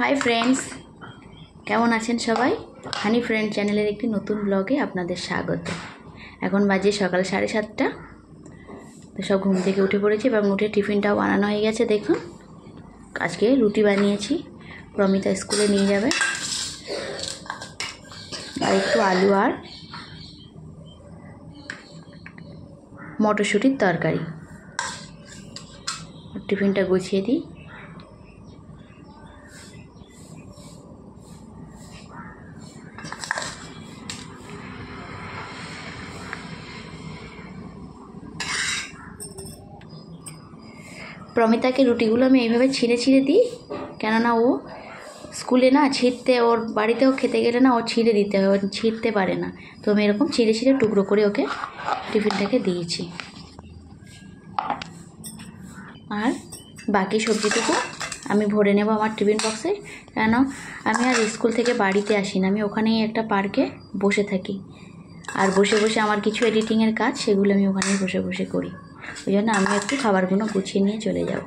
Hi friends, কেমন আছেন সবাই? হানি ফ্রেন্ড চ্যানেলের একটি নতুন ব্লগে আপনাদের স্বাগত। এখন বাজে সকাল 7:30। তো সব ঘুম থেকে উঠে পড়েছি এবং উঠে টিফিনটাও বানানো হয়ে গেছে। দেখুন, আজকে রুটি বানিয়েছি, প্রমিতা স্কুলে নিয়ে যাবে, আর একটু আলু আর মটরশুঁটির তরকারি। টিফিনটা গুছিয়ে দিই। প্রমিতাকে রুটিগুলো আমি এইভাবে ছিঁড়ে ছিঁড়ে দিই, কেননা ও স্কুলে না ছিঁড়তে, ওর বাড়িতেও খেতে গেলে না ও ছিঁড়ে দিতে হয়, ও ছিঁড়তে পারে না। তো আমি এরকম ছিঁড়ে ছিঁড়ে টুকরো করে ওকে টিফিনটাকে দিয়েছি। আর বাকি সবজিটুকু আমি ভরে নেব আমার টিফিন বক্সে, কেন আমি আর স্কুল থেকে বাড়িতে আসি না, আমি ওখানেই একটা পার্কে বসে থাকি। আর বসে বসে আমার কিছু এডিটিংয়ের কাজ, সেগুলো আমি ওখানেই বসে বসে করি। ওই জন্য আমি একটু খাবারগুলো গুছিয়ে নিয়ে চলে যাব।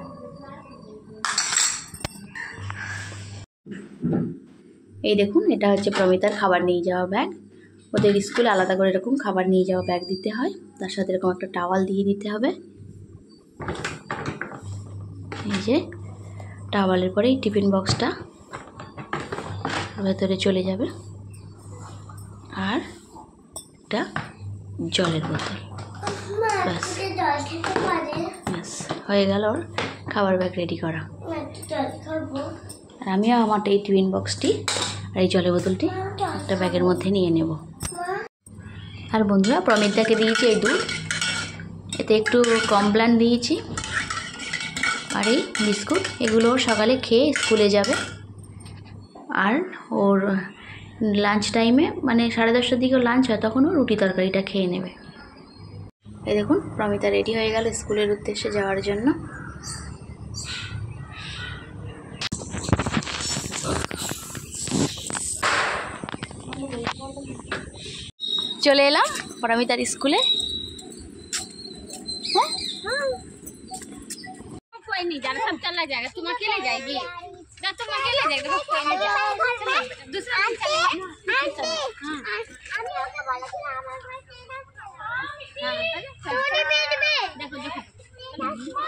এই দেখুন, এটা হচ্ছে প্রমিতার খাবার নিয়ে যাওয়া ব্যাগ। ওদের স্কুলে আলাদা করে এরকম খাবার নিয়ে যাওয়া ব্যাগ দিতে হয়, তার সাথে এরকম একটা টাওয়াল দিয়ে দিতে হবে। এই যে টাওয়ালের পরে এই টিফিন বক্সটা ভেতরে চলে যাবে, আর একটা জলের বোতল। ব্যাস ব্যাস হয়ে গেল ওর খাবার ব্যাগ রেডি করা। আর আমিও আমার এই টিফিন বক্সটি আর এই জলের বোতলটি একটা ব্যাগের মধ্যে নিয়ে নেব। আর বন্ধুরা, প্রমিতাকে দিয়েছি এই দুধ, এতে একটু কমপ্ল্যান দিয়েছি, আর এই বিস্কুট। এগুলো সকালে খেয়ে স্কুলে যাবে, আর ওর লাঞ্চ টাইমে মানে 10:30টার দিকে লাঞ্চ হয়, তখন ও রুটি তরকারিটা খেয়ে নেবে। এই দেখুন, প্রমিতা রেডি হয়ে গেল স্কুলের উদ্দেশ্যে যাওয়ার জন্য। চলে এলাম প্রমিতার স্কুলে। कोई नहीं जाना, सब चला जाएगा, तुम अकेले जाएगी ना, तुम अकेले जाएगी, कोई नहीं जाएगा, दूसरा दिन चलेगा।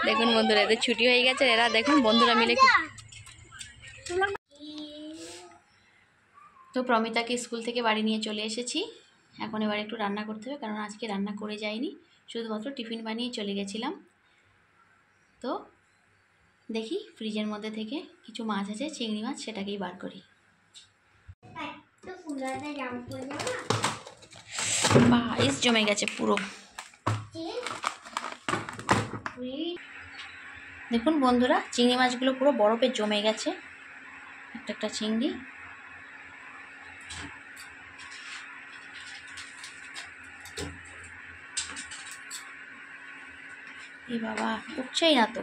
দেখুন বন্ধুরা, এদের ছুটি হয়ে গেছে, এরা দেখুন বন্ধুরা মিলে। তো প্রমিতাকে স্কুল থেকে বাড়ি নিয়ে চলে এসেছি। এখন এবার একটু রান্না করতে হবে, কারণ আজকে রান্না করে যাইনি, শুধুমাত্র টিফিন বানিয়ে চলে গেছিলাম। তো দেখি ফ্রিজের মধ্যে থেকে কিছু মাছ আছে, চিংড়ি মাছ, সেটাকেই বার করি। আইস জমে গেছে পুরো। দেখুন বন্ধুরা, চিংড়ি মাছগুলো পুরো বরফে জমে গেছে, একটা একটা চিংড়ি। এই বাবা, উঠছেই না তো।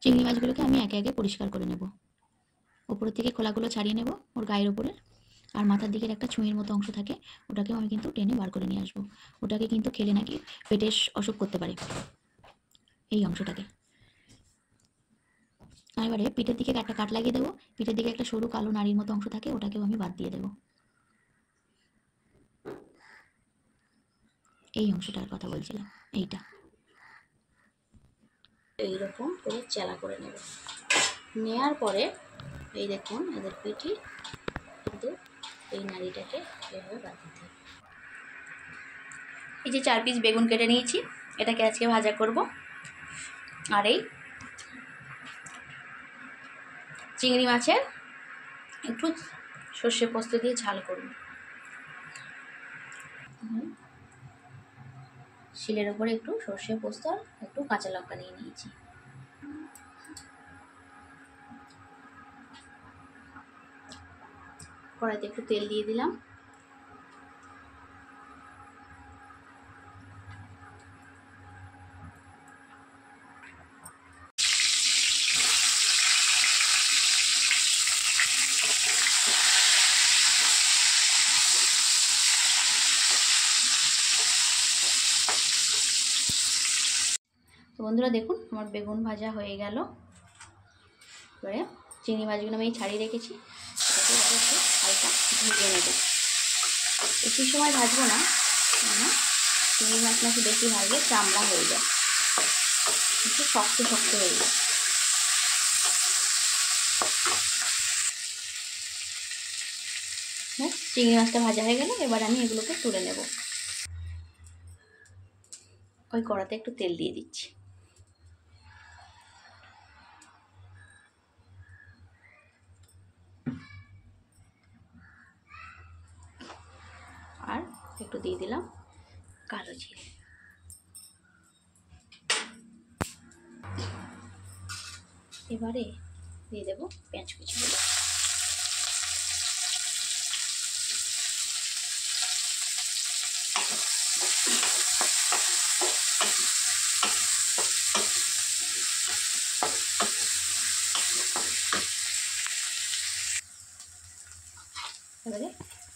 চিংড়ি মাছগুলোকে আমি একে একে পরিষ্কার করে নেব। ওপরের থেকে খোলাগুলো ছাড়িয়ে নেব, ওর গায়ের ওপরে। আর মাথার দিকের একটা ছুঁয়ের মতো অংশ থাকে, ওটাকেও আমি কিন্তু টেনে বার করে নিয়ে আসবো। ওটাকে কিন্তু খেলে নাকি পেটের অসুখ করতে পারে, এই অংশটাকে। আর এবারে পিঠের দিকে একটা কাট লাগিয়ে দেবো, পিঠের দিকে একটা সরু কালো নাড়ির মতো অংশ থাকে, ওটাকেও আমি বাদ দিয়ে দেবো। এই অংশটার কথা বলছিলাম, এইটা এইরকম করে চেলা করে নেব। নেওয়ার পরে এই দেখুন, এদের পিঠে কিন্তু এই নাড়িটাকে এভাবে বাদ দিতে হবে। এই যে 4 পিস বেগুন কেটে নিয়েছি, এটাকে আজকে ভাজা করব। আর এই চিংড়ি মাছের একটু সর্ষে পোস্ত দিয়ে ঝাল করব। শিলের ওপরে একটু সর্ষে পোস্ত আর একটু কাঁচা লঙ্কা নিয়ে নিয়েছি। কড়াইতে একটু তেল দিয়ে দিলাম। তো বন্ধুরা দেখুন আমার বেগুন ভাজা হয়ে গেল। এবারে চিংড়ি মাছগুলো আমি ছাড়িয়ে রেখেছি, এটাকে একটু হালকা ভেজে নেব। বেশি সময় ভাজবো না, কেন চিংড়ি মাছ নাকি বেশি ভাজলে চামড়া হয়ে যায়, একটু শক্ত শক্ত হয়ে যায়। চিংড়ি মাছটা ভাজা হয়ে গেল, এবার আমি এগুলোকে তুলে নেব। ওই কড়াতে একটু তেল দিয়ে দিচ্ছি। আর একটু দিয়ে দিলাম কালো জিরে। এবারে দিয়ে দেবো পেঁয়াজ কুচিগুলো। এবারে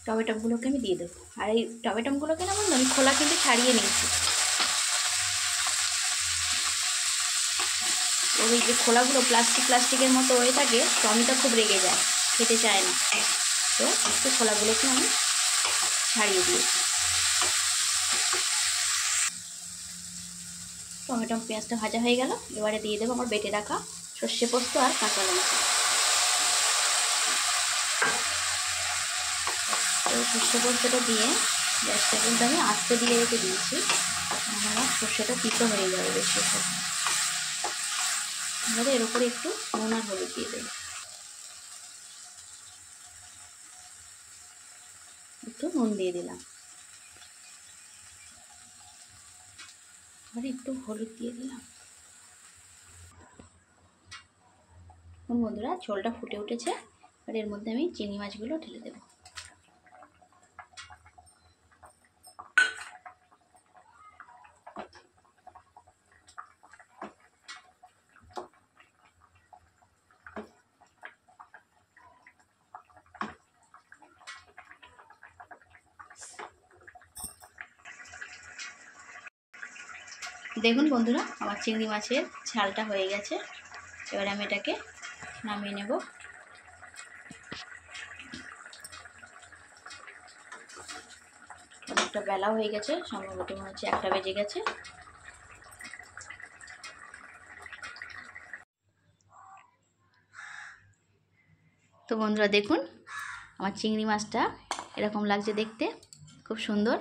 টমেটোগুলোকে আমি দিয়ে দেবো। আর এই টমেটোগুলোকে না বন্ধু আমি খোলা কিন্তু ছাড়িয়ে নিয়েছি। ওই যে খোলাগুলো প্লাস্টিকের মতো হয়ে থাকে, টমেটো খুব রেগে যায়, খেতে চায় না। তো একটু খোলাগুলোকে আমি ছাড়িয়ে দিয়েছি। টমেটো পেঁয়াজটা ভাজা হয়ে গেল, এবারে দিয়ে দেবো আমার বেটে রাখা সর্ষে পোস্ত আর কাঁচা লঙ্কা। তো সর্ষে পোস্তটা দিয়ে গ্যাসটা কিন্তু আমি আস্তে দিয়ে রেখে দিয়েছি, আমার সর্ষেটা তিতো হয়ে যাবে বেশি। এবারে এর উপরে একটু নুন আর হলুদ দিয়ে দেবো, একটু নুন দিয়ে দিলাম, এবারে একটু হলুদ দিয়ে দিলাম। বন্ধুরা ঝোলটা ফুটে উঠেছে, আর এর মধ্যে আমি চিংড়ি মাছগুলো ঢেলে দেবো। দেখুন বন্ধুরা আমার চিংড়ি মাছের ঝালটা হয়ে গেছে, এবারে আমি এটাকে নামিয়ে নেব। অনেকটা বেলা হয়ে গেছে, সম্ভবত মনে হচ্ছে 1টা বেজে গেছে। তো বন্ধুরা দেখুন আমার চিংড়ি মাছটা এরকম লাগছে দেখতে, খুব সুন্দর।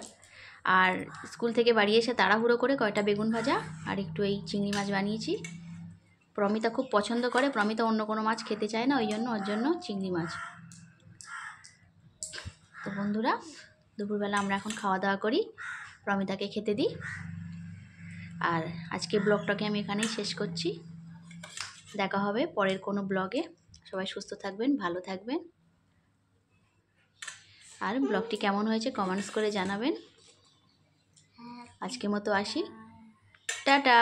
আর স্কুল থেকে বাড়ি এসে তাড়াহুড়ো করে কয়টা বেগুন ভাজা আর একটু এই চিংড়ি মাছ বানিয়েছি। প্রমিতা খুব পছন্দ করে, প্রমিতা অন্য কোনো মাছ খেতে চায় না, ওর জন্য চিংড়ি মাছ। তো বন্ধুরা দুপুরবেলা আমরা এখন খাওয়া দাওয়া করি, প্রমিতাকে খেতে দিই। আর আজকে ব্লগটাকে আমি এখানেই শেষ করছি। দেখা হবে পরের কোনো ব্লগে। সবাই সুস্থ থাকবেন, ভালো থাকবেন। আর ব্লগটি কেমন হয়েছে কমেন্টস করে জানাবেন। আজকের মতো আসি, টাটা।